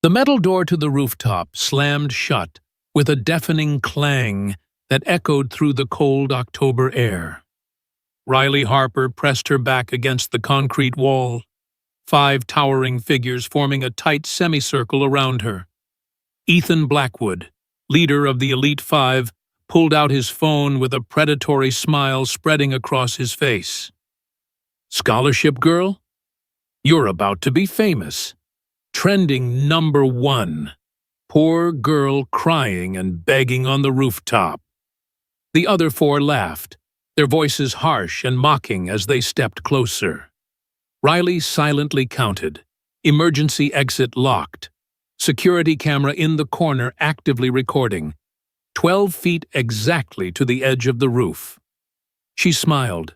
The metal door to the rooftop slammed shut with a deafening clang that echoed through the cold October air. Riley Harper pressed her back against the concrete wall, 5 towering figures forming a tight semicircle around her. Ethan Blackwood, leader of the Elite 5, pulled out his phone with a predatory smile spreading across his face. "Scholarship girl? You're about to be famous. Trending #1. Poor girl crying and begging on the rooftop." The other 4 laughed, their voices harsh and mocking as they stepped closer. Riley silently counted. Emergency exit locked. Security camera in the corner actively recording. 12 feet exactly to the edge of the roof. She smiled,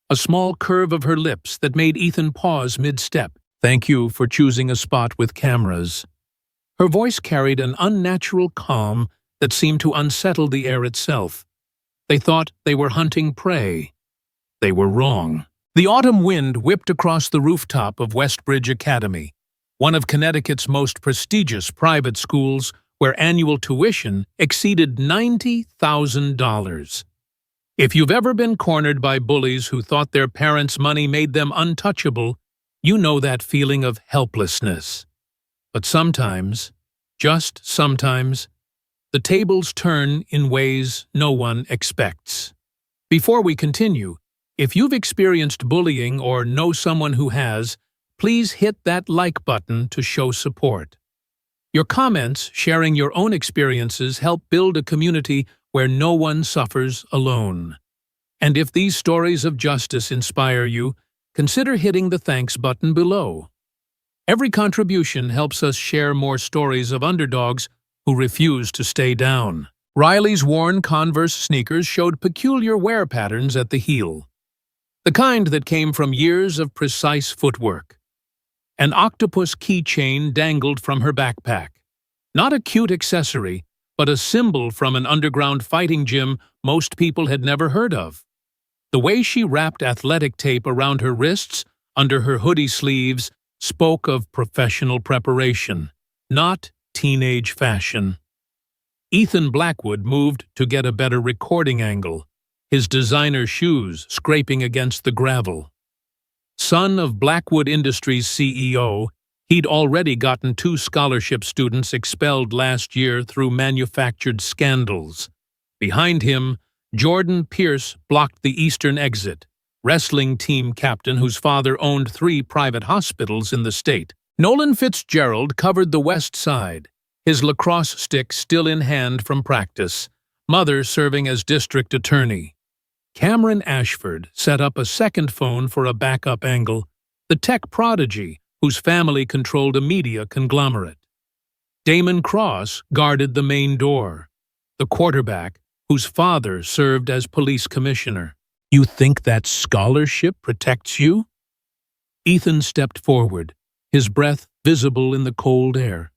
a small curve of her lips that made Ethan pause mid-step. "Thank you for choosing a spot with cameras." Her voice carried an unnatural calm that seemed to unsettle the air itself. They thought they were hunting prey. They were wrong. The autumn wind whipped across the rooftop of Westbridge Academy, one of Connecticut's most prestigious private schools where annual tuition exceeded $90,000. If you've ever been cornered by bullies who thought their parents' money made them untouchable, you know that feeling of helplessness. But sometimes, just sometimes, the tables turn in ways no one expects. Before we continue, if you've experienced bullying or know someone who has, please hit that like button to show support. Your comments sharing your own experiences help build a community where no one suffers alone. And if these stories of justice inspire you, consider hitting the thanks button below. Every contribution helps us share more stories of underdogs who refuse to stay down. Riley's worn Converse sneakers showed peculiar wear patterns at the heel, the kind that came from years of precise footwork. An octopus keychain dangled from her backpack. Not a cute accessory, but a symbol from an underground fighting gym most people had never heard of. The way she wrapped athletic tape around her wrists, under her hoodie sleeves, spoke of professional preparation, not teenage fashion. Ethan Blackwood moved to get a better recording angle, his designer shoes scraping against the gravel. Son of Blackwood Industries CEO, he'd already gotten 2 scholarship students expelled last year through manufactured scandals. Behind him, Jordan Pierce blocked the eastern exit, wrestling team captain whose father owned 3 private hospitals in the state. Nolan Fitzgerald covered the west side, his lacrosse stick still in hand from practice, mother serving as district attorney. Cameron Ashford set up a second phone for a backup angle, the tech prodigy whose family controlled a media conglomerate. Damon Cross guarded the main door, the quarterback whose father served as police commissioner. "You think that scholarship protects you?" Ethan stepped forward, his breath visible in the cold air.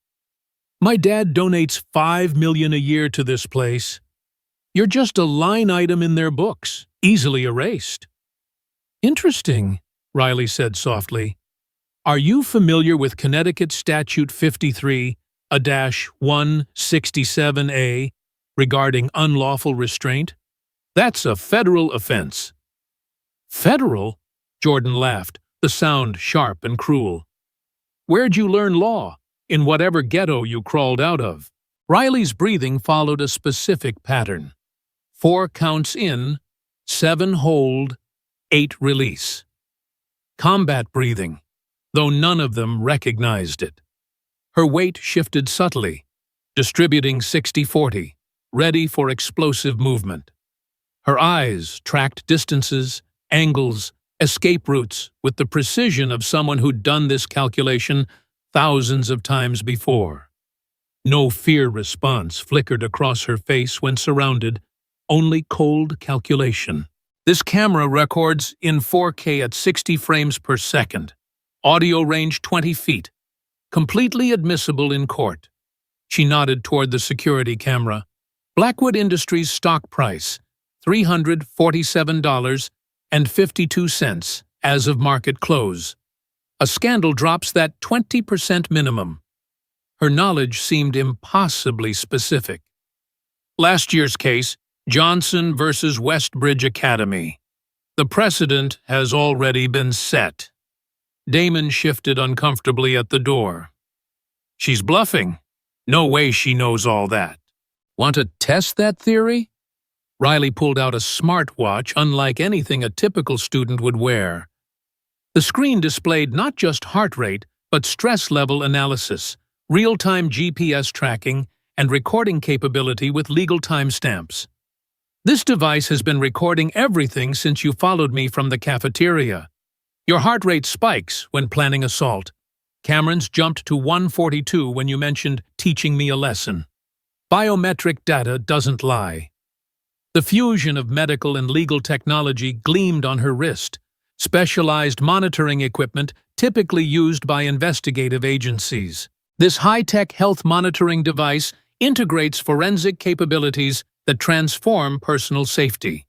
"My dad donates $5 million a year to this place. You're just a line item in their books, easily erased." "Interesting," Riley said softly. "Are you familiar with Connecticut Statute 53-167A regarding unlawful restraint? That's a federal offense." "Federal?" Jordan laughed, the sound sharp and cruel. "Where'd you learn law? In whatever ghetto you crawled out of?" Riley's breathing followed a specific pattern. 4 counts in, 7 hold, 8 release. Combat breathing, though none of them recognized it. Her weight shifted subtly, distributing 60-40, ready for explosive movement. Her eyes tracked distances, angles, escape routes with the precision of someone who'd done this calculation thousands of times before. No fear response flickered across her face when surrounded, only cold calculation. This camera records in 4K at 60 frames per second. Audio range 20 feet. Completely admissible in court. She nodded toward the security camera. Blackwood Industries stock price, $347.52 as of market close. A scandal drops that 20% minimum. Her knowledge seemed impossibly specific. Last year's case, Johnson versus Westbridge Academy. The precedent has already been set. Damon shifted uncomfortably at the door. She's bluffing. No way she knows all that. Want to test that theory? Riley pulled out a smartwatch unlike anything a typical student would wear. The screen displayed not just heart rate, but stress level analysis, real-time GPS tracking, and recording capability with legal timestamps. This device has been recording everything since you followed me from the cafeteria. Your heart rate spikes when planning assault. Cameron's jumped to 142 when you mentioned teaching me a lesson. Biometric data doesn't lie. The fusion of medical and legal technology gleamed on her wrist, specialized monitoring equipment typically used by investigative agencies. This high-tech health monitoring device integrates forensic capabilities that transform personal safety.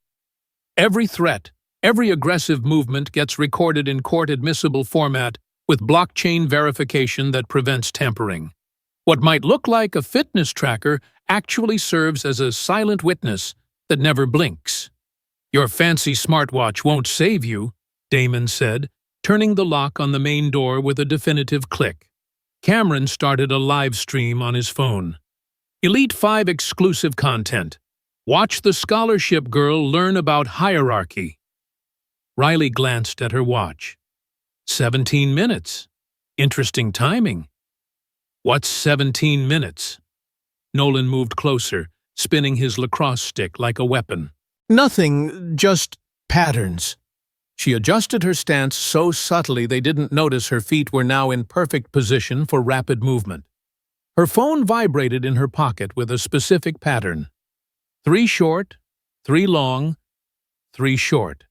Every threat, every aggressive movement gets recorded in court-admissible format with blockchain verification that prevents tampering. What might look like a fitness tracker actually serves as a silent witness that never blinks. Your fancy smartwatch won't save you, Damon said, turning the lock on the main door with a definitive click. Cameron started a live stream on his phone. Elite 5 exclusive content. Watch the scholarship girl learn about hierarchy. Riley glanced at her watch. 17 minutes. Interesting timing. What's 17 minutes? Nolan moved closer, spinning his lacrosse stick like a weapon. Nothing, just patterns. She adjusted her stance so subtly they didn't notice her feet were now in perfect position for rapid movement. Her phone vibrated in her pocket with a specific pattern. 3 short, 3 long, 3 short.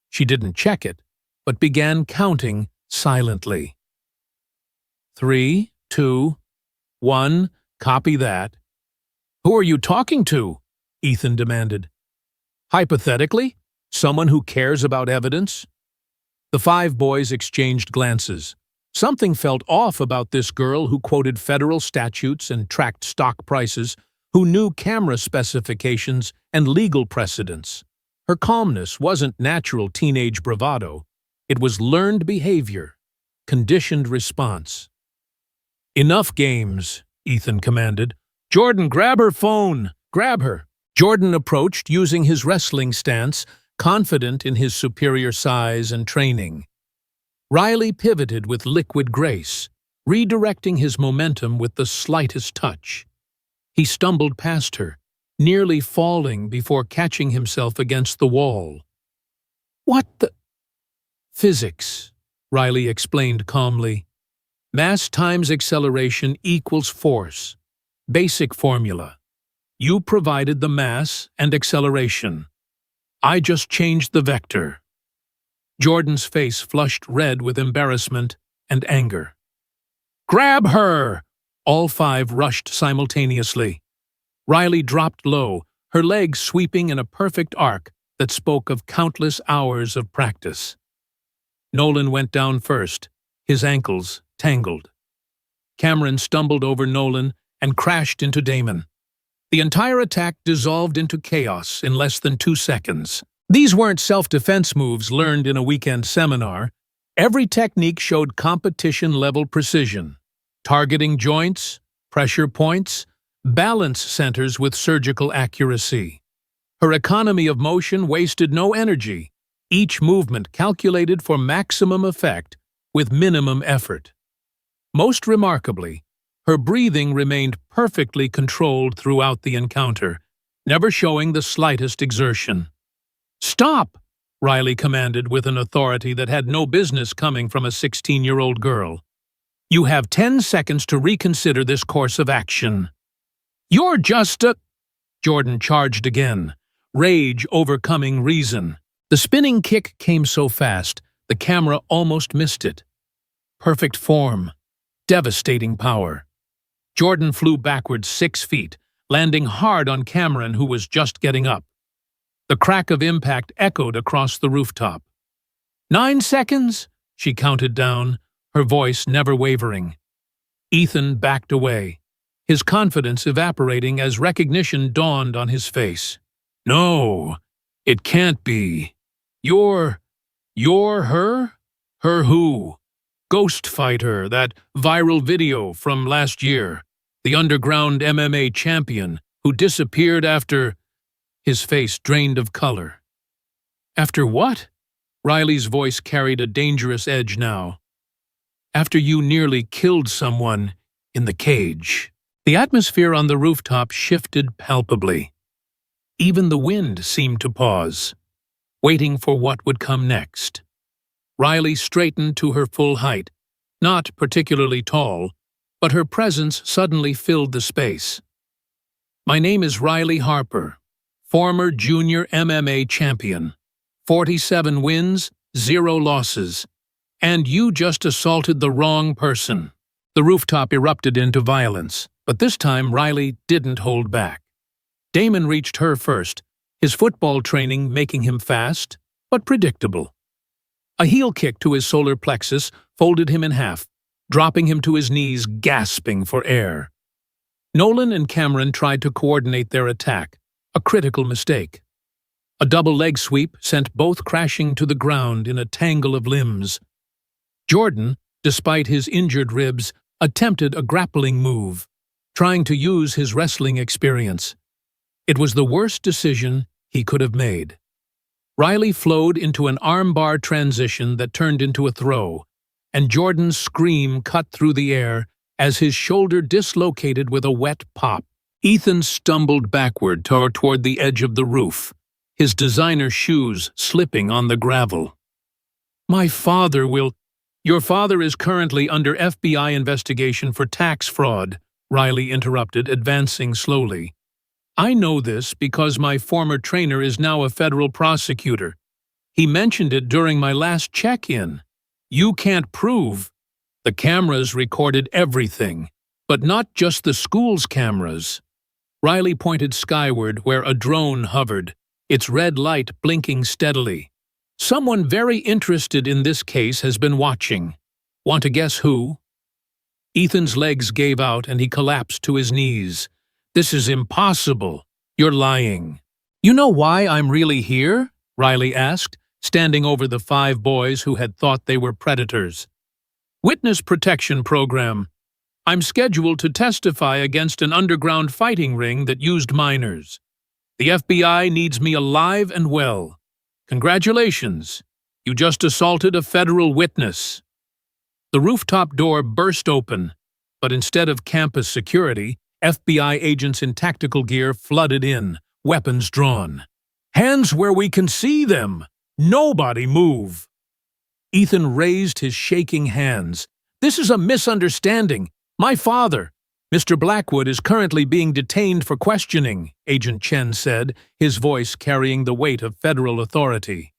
She didn't check it, but began counting silently. 3, 2, 1, copy that. Who are you talking to? Ethan demanded. Hypothetically, someone who cares about evidence? The 5 boys exchanged glances. Something felt off about this girl who quoted federal statutes and tracked stock prices, who knew camera specifications and legal precedents. Her calmness wasn't natural teenage bravado. It was learned behavior, conditioned response. Enough games, Ethan commanded. Jordan, grab her phone! Grab her! Jordan approached using his wrestling stance, confident in his superior size and training. Riley pivoted with liquid grace, redirecting his momentum with the slightest touch. He stumbled past her, nearly falling before catching himself against the wall. What the— Physics, Riley explained calmly. Mass times acceleration equals force. Basic formula. You provided the mass and acceleration. I just changed the vector. Jordan's face flushed red with embarrassment and anger. Grab her! All 5 rushed simultaneously. Riley dropped low, her legs sweeping in a perfect arc that spoke of countless hours of practice. Nolan went down first, his ankles tangled. Cameron stumbled over Nolan and crashed into Damon. The entire attack dissolved into chaos in less than 2 seconds. These weren't self-defense moves learned in a weekend seminar. Every technique showed competition-level precision. Targeting joints, pressure points, balance centers with surgical accuracy. Her economy of motion wasted no energy, each movement calculated for maximum effect with minimum effort. Most remarkably, her breathing remained perfectly controlled throughout the encounter, never showing the slightest exertion. Stop! Riley commanded with an authority that had no business coming from a 16-year-old girl. You have 10 seconds to reconsider this course of action. You're just a— Jordan charged again, rage overcoming reason. The spinning kick came so fast, the camera almost missed it. Perfect form, devastating power. Jordan flew backwards 6 feet, landing hard on Cameron, who was just getting up. The crack of impact echoed across the rooftop. 9 seconds, she counted down, her voice never wavering. Ethan backed away, his confidence evaporating as recognition dawned on his face. No, it can't be. You're her? Her who? Ghost Fighter, that viral video from last year. The underground MMA champion who disappeared after... His face drained of color. After what? Riley's voice carried a dangerous edge now. After you nearly killed someone in the cage. The atmosphere on the rooftop shifted palpably. Even the wind seemed to pause, waiting for what would come next. Riley straightened to her full height, not particularly tall, but her presence suddenly filled the space. My name is Riley Harper, former junior MMA champion. 47 wins, 0 losses. And you just assaulted the wrong person. The rooftop erupted into violence, but this time Riley didn't hold back. Damon reached her first, his football training making him fast, but predictable. A heel kick to his solar plexus folded him in half, dropping him to his knees, gasping for air. Nolan and Cameron tried to coordinate their attack, a critical mistake. A double leg sweep sent both crashing to the ground in a tangle of limbs. Jordan, despite his injured ribs, attempted a grappling move, trying to use his wrestling experience. It was the worst decision he could have made. Riley flowed into an armbar transition that turned into a throw, and Jordan's scream cut through the air as his shoulder dislocated with a wet pop. Ethan stumbled backward toward the edge of the roof, his designer shoes slipping on the gravel. My father will... Your father is currently under FBI investigation for tax fraud, Riley interrupted, advancing slowly. I know this because my former trainer is now a federal prosecutor. He mentioned it during my last check-in. You can't prove. The cameras recorded everything, but not just the school's cameras. Riley pointed skyward where a drone hovered, its red light blinking steadily. Someone very interested in this case has been watching. Want to guess who? Ethan's legs gave out and he collapsed to his knees. This is impossible. You're lying. You know why I'm really here? Riley asked, standing over the 5 boys who had thought they were predators. Witness protection program. I'm scheduled to testify against an underground fighting ring that used minors. The FBI needs me alive and well. Congratulations. You just assaulted a federal witness. The rooftop door burst open, but instead of campus security, FBI agents in tactical gear flooded in, weapons drawn. Hands where we can see them! Nobody move! Ethan raised his shaking hands. This is a misunderstanding. My father, Mr. Blackwood, is currently being detained for questioning, Agent Chen said, his voice carrying the weight of federal authority.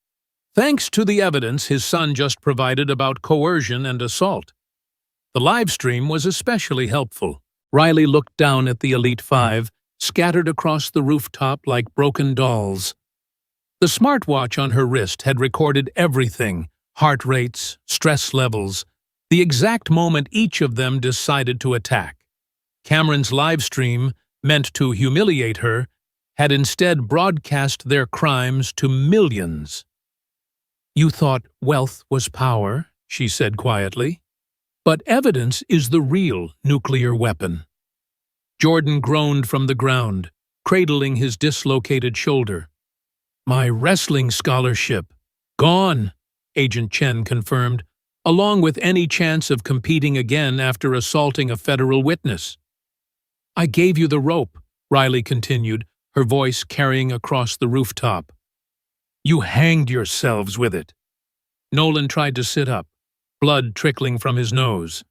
Thanks to the evidence his son just provided about coercion and assault. The live stream was especially helpful. Riley looked down at the Elite 5, scattered across the rooftop like broken dolls. The smartwatch on her wrist had recorded everything, heart rates, stress levels, the exact moment each of them decided to attack. Cameron's live stream, meant to humiliate her, had instead broadcast their crimes to millions. You thought wealth was power, she said quietly. But evidence is the real nuclear weapon. Jordan groaned from the ground, cradling his dislocated shoulder. My wrestling scholarship. Gone, Agent Chen confirmed, along with any chance of competing again after assaulting a federal witness. I gave you the rope, Riley continued, her voice carrying across the rooftop. You hanged yourselves with it. Nolan tried to sit up, blood trickling from his nose.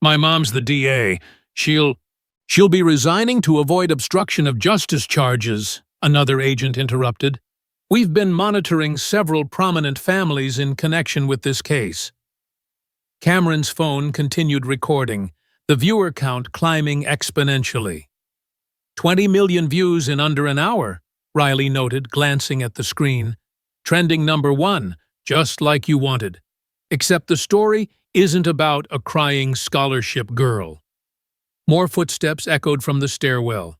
My mom's the DA. She'll be resigning to avoid obstruction of justice charges, another agent interrupted. We've been monitoring several prominent families in connection with this case. Cameron's phone continued recording, the viewer count climbing exponentially. 20 million views in under an hour, Riley noted, glancing at the screen. Trending #1, just like you wanted. Except the story isn't about a crying scholarship girl. More footsteps echoed from the stairwell.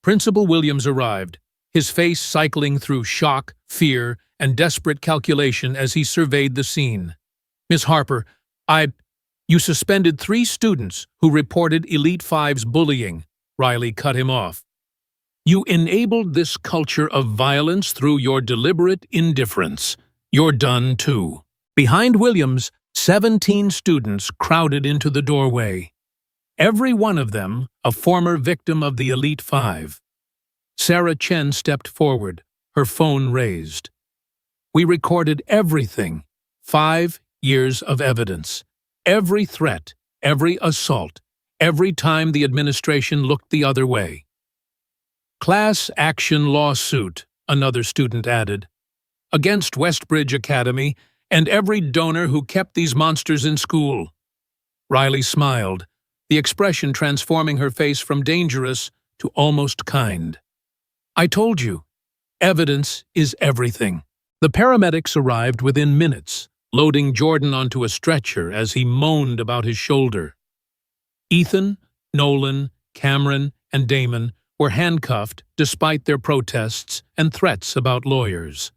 Principal Williams arrived, his face cycling through shock, fear, and desperate calculation as he surveyed the scene. "Miss Harper, you suspended 3 students who reported Elite Five's bullying," Riley cut him off. "You enabled this culture of violence through your deliberate indifference. You're done too." Behind Williams, 17 students crowded into the doorway. Every one of them a former victim of the Elite Five. Sarah Chen stepped forward, her phone raised. "We recorded everything. 5 years of evidence. Every threat, every assault, every time the administration looked the other way." "Class action lawsuit," another student added, "against Westbridge Academy and every donor who kept these monsters in school." Riley smiled, the expression transforming her face from dangerous to almost kind. "I told you, evidence is everything." The paramedics arrived within minutes, loading Jordan onto a stretcher as he moaned about his shoulder. Ethan, Nolan, Cameron, and Damon were handcuffed despite their protests and threats about lawyers.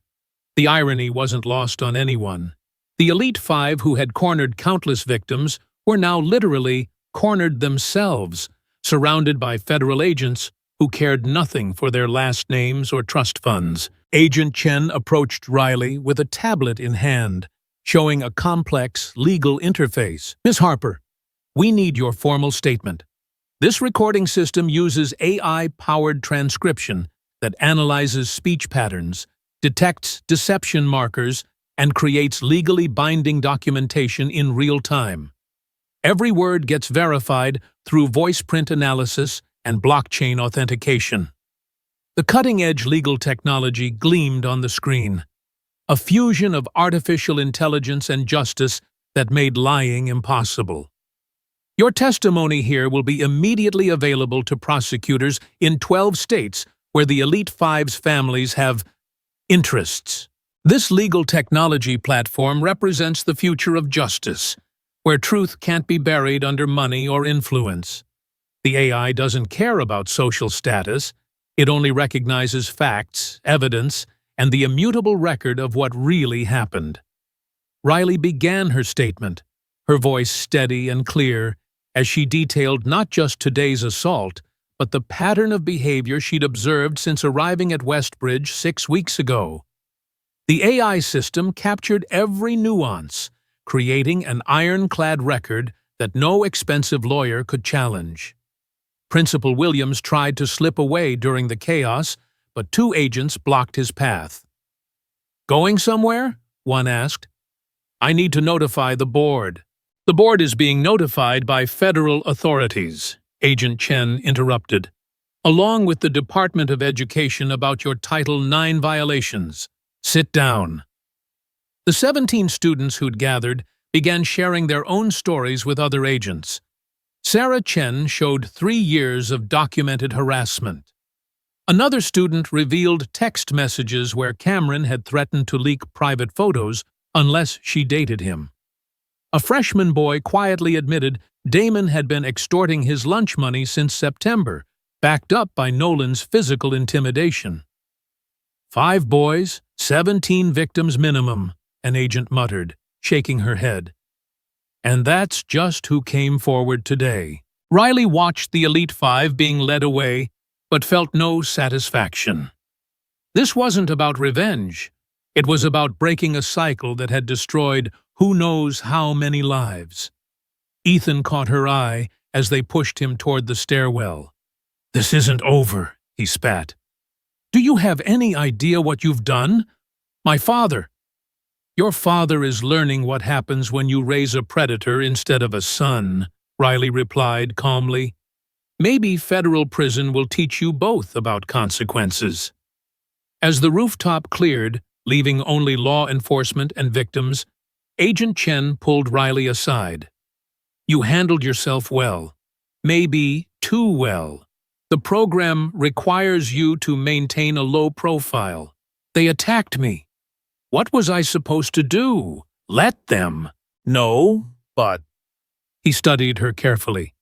The irony wasn't lost on anyone. The Elite Five, who had cornered countless victims, were now literally cornered themselves, surrounded by federal agents who cared nothing for their last names or trust funds. Agent Chen approached Riley with a tablet in hand, showing a complex legal interface. "Ms. Harper, we need your formal statement. This recording system uses AI-powered transcription that analyzes speech patterns, detects deception markers, and creates legally binding documentation in real time. Every word gets verified through voice print analysis and blockchain authentication." The cutting-edge legal technology gleamed on the screen, a fusion of artificial intelligence and justice that made lying impossible. "Your testimony here will be immediately available to prosecutors in 12 states where the Elite Five's families have interests. This legal technology platform represents the future of justice, where truth can't be buried under money or influence. The AI doesn't care about social status. It only recognizes facts, evidence, and the immutable record of what really happened." Riley began her statement, her voice steady and clear, as she detailed not just today's assault, but the pattern of behavior she'd observed since arriving at Westbridge 6 weeks ago. The AI system captured every nuance, creating an ironclad record that no expensive lawyer could challenge. Principal Williams tried to slip away during the chaos, but 2 agents blocked his path. "Going somewhere?" one asked. "I need to notify the board." "The board is being notified by federal authorities," Agent Chen interrupted, "along with the Department of Education about your Title IX violations. Sit down." The 17 students who'd gathered began sharing their own stories with other agents. Sarah Chen showed 3 years of documented harassment. Another student revealed text messages where Cameron had threatened to leak private photos unless she dated him. A freshman boy quietly admitted Damon had been extorting his lunch money since September, backed up by Nolan's physical intimidation. 5 boys, 17 victims minimum, an agent muttered, shaking her head. "And that's just who came forward today." Riley watched the Elite Five being led away, but felt no satisfaction. This wasn't about revenge. It was about breaking a cycle that had destroyed who knows how many lives. Ethan caught her eye as they pushed him toward the stairwell. "This isn't over," he spat. "Do you have any idea what you've done? My father." "Your father is learning what happens when you raise a predator instead of a son," Riley replied calmly. "Maybe federal prison will teach you both about consequences." As the rooftop cleared, leaving only law enforcement and victims, Agent Chen pulled Riley aside. "You handled yourself well. Maybe too well. The program requires you to maintain a low profile. They attacked me. What was I supposed to do? Let them?" "No, but—" He studied her carefully.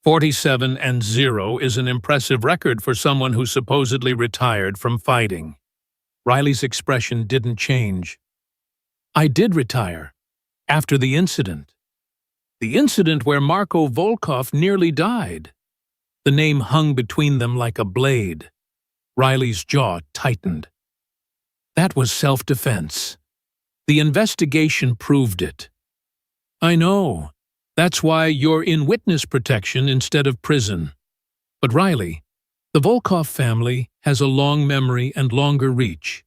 47-0 is an impressive record for someone who supposedly retired from fighting. Riley's expression didn't change. I did retire. After the incident. The incident where Marko Volkov nearly died. The name hung between them like a blade. Riley's jaw tightened. That was self-defense. The investigation proved it. I know. That's why you're in witness protection instead of prison. But Riley, the Volkov family has a long memory and longer reach.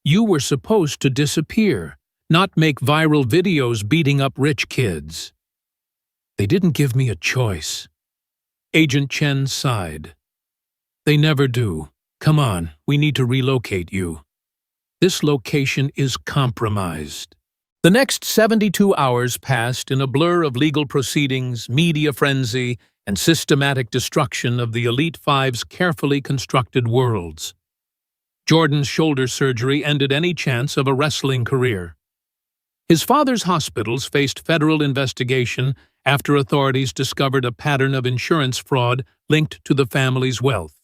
You were supposed to disappear, not make viral videos beating up rich kids. They didn't give me a choice. Agent Chen sighed. They never do. Come on, we need to relocate you. This location is compromised. The next 72 hours passed in a blur of legal proceedings, media frenzy, and systematic destruction of the Elite Five's carefully constructed worlds. Jordan's shoulder surgery ended any chance of a wrestling career. His father's hospitals faced federal investigation after authorities discovered a pattern of insurance fraud linked to the family's wealth.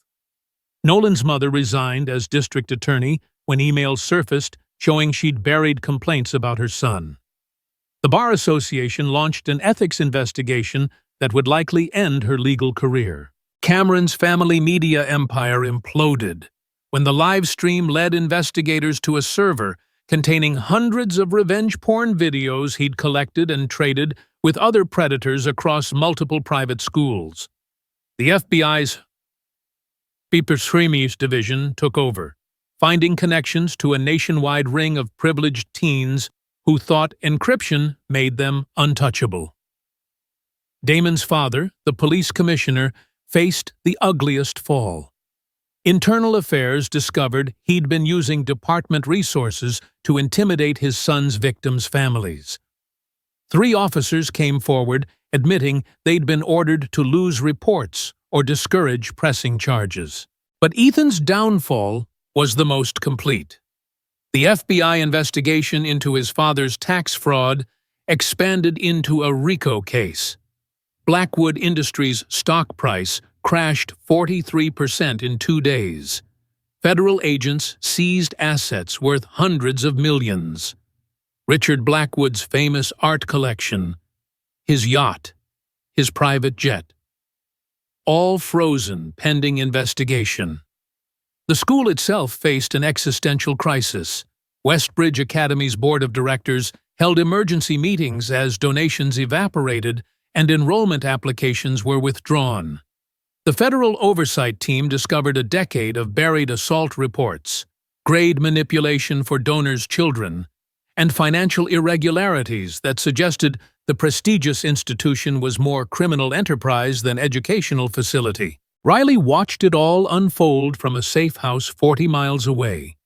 Nolan's mother resigned as district attorney when emails surfaced showing she'd buried complaints about her son. The Bar Association launched an ethics investigation that would likely end her legal career. Cameron's family media empire imploded when the live stream led investigators to a server containing hundreds of revenge porn videos he'd collected and traded with other predators across multiple private schools. The FBI's Beepersremi's division took over, finding connections to a nationwide ring of privileged teens who thought encryption made them untouchable. Damon's father, the police commissioner, faced the ugliest fall. Internal Affairs discovered he'd been using department resources to intimidate his son's victims' families. 3 officers came forward admitting they'd been ordered to lose reports or discourage pressing charges. But Ethan's downfall was the most complete. The FBI investigation into his father's tax fraud expanded into a RICO case. Blackwood Industries' stock price crashed 43% in 2 days. Federal agents seized assets worth hundreds of millions. Richard Blackwood's famous art collection, his yacht, his private jet. All frozen pending investigation. The school itself faced an existential crisis. Westbridge Academy's board of directors held emergency meetings as donations evaporated and enrollment applications were withdrawn. The federal oversight team discovered a decade of buried assault reports, grade manipulation for donors' children, and financial irregularities that suggested the prestigious institution was more criminal enterprise than educational facility. Riley watched it all unfold from a safe house 40 miles away,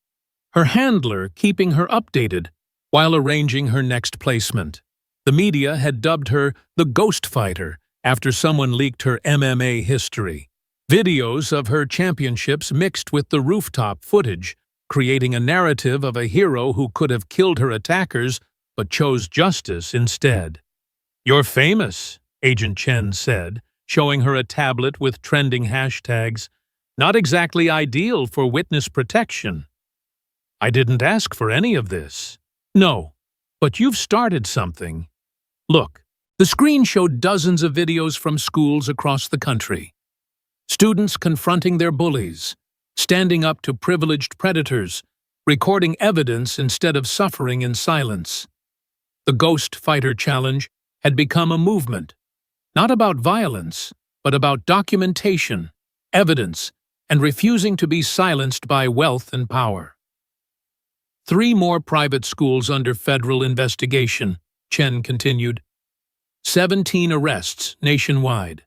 her handler keeping her updated while arranging her next placement. The media had dubbed her the Ghost Fighter after someone leaked her MMA history. Videos of her championships mixed with the Rooftop footage, creating a narrative of a hero who could have killed her attackers but chose justice instead. "You're famous," Agent Chen said, showing her a tablet with trending hashtags. "Not exactly ideal for witness protection." "I didn't ask for any of this." "No, but you've started something." Look, the screen showed dozens of videos from schools across the country. Students confronting their bullies, standing up to privileged predators, recording evidence instead of suffering in silence. The Ghost Fighter Challenge had become a movement, not about violence, but about documentation, evidence, and refusing to be silenced by wealth and power. 3 more private schools under federal investigation, Chen continued. 17 arrests nationwide.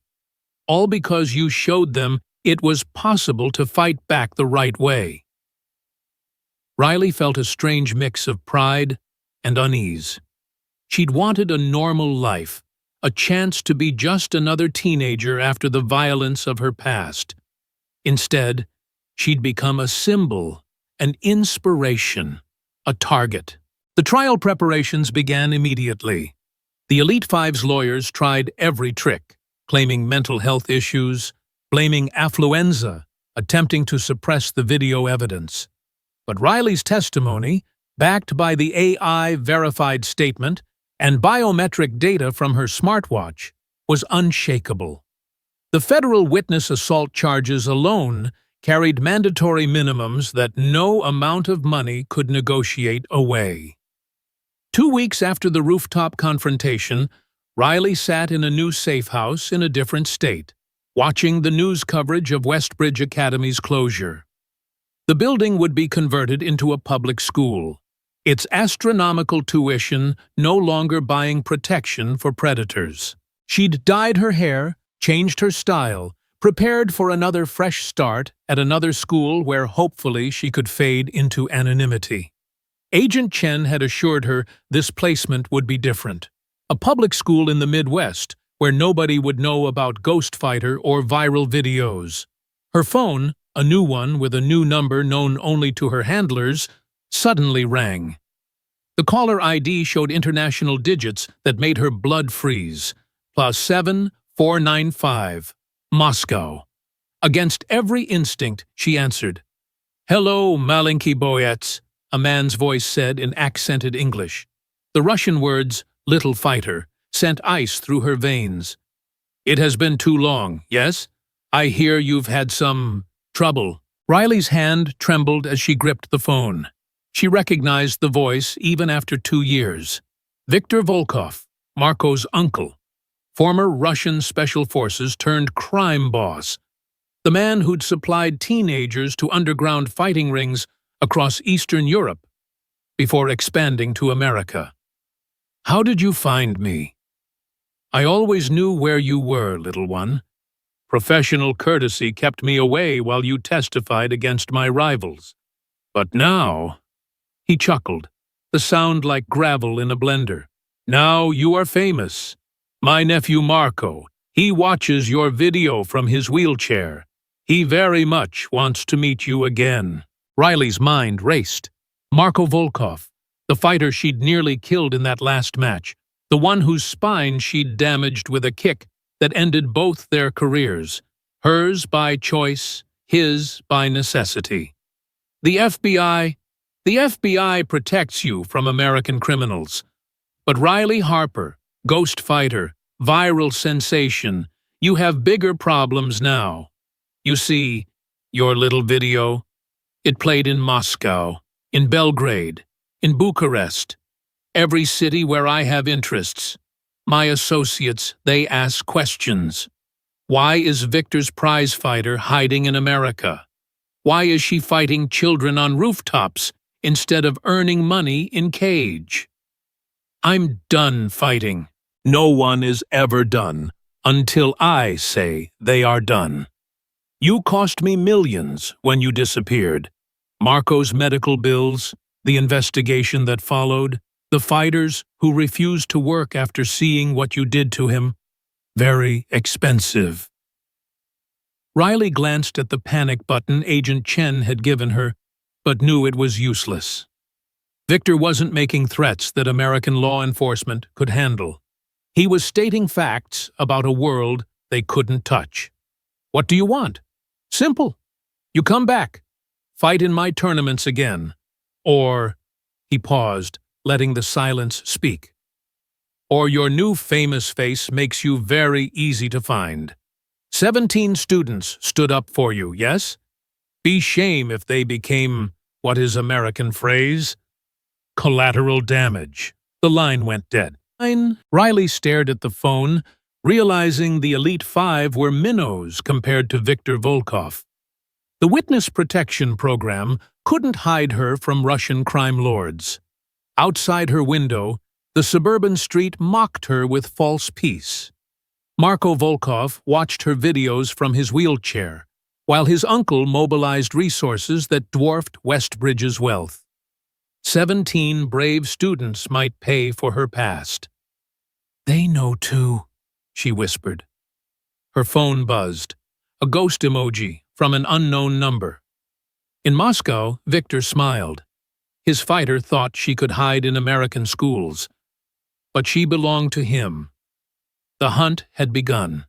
All because you showed them it was possible to fight back the right way. Riley felt a strange mix of pride and unease. She'd wanted a normal life, a chance to be just another teenager after the violence of her past. Instead, she'd become a symbol, an inspiration, a target. The trial preparations began immediately. The Elite Five's lawyers tried every trick, claiming mental health issues, blaming affluenza, attempting to suppress the video evidence. But Riley's testimony, backed by the AI-verified statement and biometric data from her smartwatch, was unshakable. The federal witness assault charges alone carried mandatory minimums that no amount of money could negotiate away. 2 weeks after the Rooftop confrontation, Riley sat in a new safe house in a different state, watching the news coverage of Westbridge Academy's closure. The building would be converted into a public school, its astronomical tuition no longer buying protection for predators. She'd dyed her hair, changed her style, prepared for another fresh start at another school where hopefully she could fade into anonymity. Agent Chen had assured her this placement would be different. A public school in the Midwest where nobody would know about Ghost Fighter or viral videos. Her phone, a new one with a new number known only to her handlers, suddenly rang. The caller ID showed international digits that made her blood freeze. +7 495, Moscow. Against every instinct, she answered. "Hello, malenki boyets," a man's voice said in accented English. The Russian words, "little fighter," sent ice through her veins. "It has been too long, yes? I hear you've had some trouble." Riley's hand trembled as she gripped the phone. She recognized the voice even after 2 years. Viktor Volkov, Marco's uncle, former Russian special forces turned crime boss, the man who'd supplied teenagers to underground fighting rings across Eastern Europe before expanding to America. "How did you find me?" "I always knew where you were, little one. Professional courtesy kept me away while you testified against my rivals. But now—" He chuckled, the sound like gravel in a blender. "Now you are famous. My nephew Marco, he watches your video from his wheelchair. He very much wants to meet you again." Riley's mind raced. Marco Volkov, the fighter she'd nearly killed in that last match, the one whose spine she'd damaged with a kick that ended both their careers, hers by choice, his by necessity. The FBI protects you from American criminals. But Riley Harper, ghost fighter, viral sensation, you have bigger problems now. You see, your little video, it played in Moscow, in Belgrade, in Bucharest, every city where I have interests. My associates, they ask questions. Why is Victor's prize fighter hiding in America? Why is she fighting children on rooftops instead of earning money in cage? I'm done fighting. No one is ever done until I say they are done. You cost me millions when you disappeared. Marco's medical bills, the investigation that followed, the fighters who refused to work after seeing what you did to him. Very expensive. Riley glanced at the panic button Agent Chen had given her, but knew it was useless. Victor wasn't making threats that American law enforcement could handle. He was stating facts about a world they couldn't touch. What do you want? Simple. You come back, fight in my tournaments again. Or, he paused, letting the silence speak. Or your new famous face makes you very easy to find. 17 students stood up for you, yes? Be shame if they became, what is American phrase? Collateral damage. The line went dead. Riley stared at the phone, realizing the Elite Five were minnows compared to Viktor Volkov. The Witness Protection Program couldn't hide her from Russian crime lords. Outside her window, the suburban street mocked her with false peace. Marco Volkov watched her videos from his wheelchair, while his uncle mobilized resources that dwarfed Westbridge's wealth. 17 brave students might pay for her past. They know too, she whispered. Her phone buzzed, a ghost emoji from an unknown number. In Moscow, Victor smiled. His fighter thought she could hide in American schools, but she belonged to him. The hunt had begun.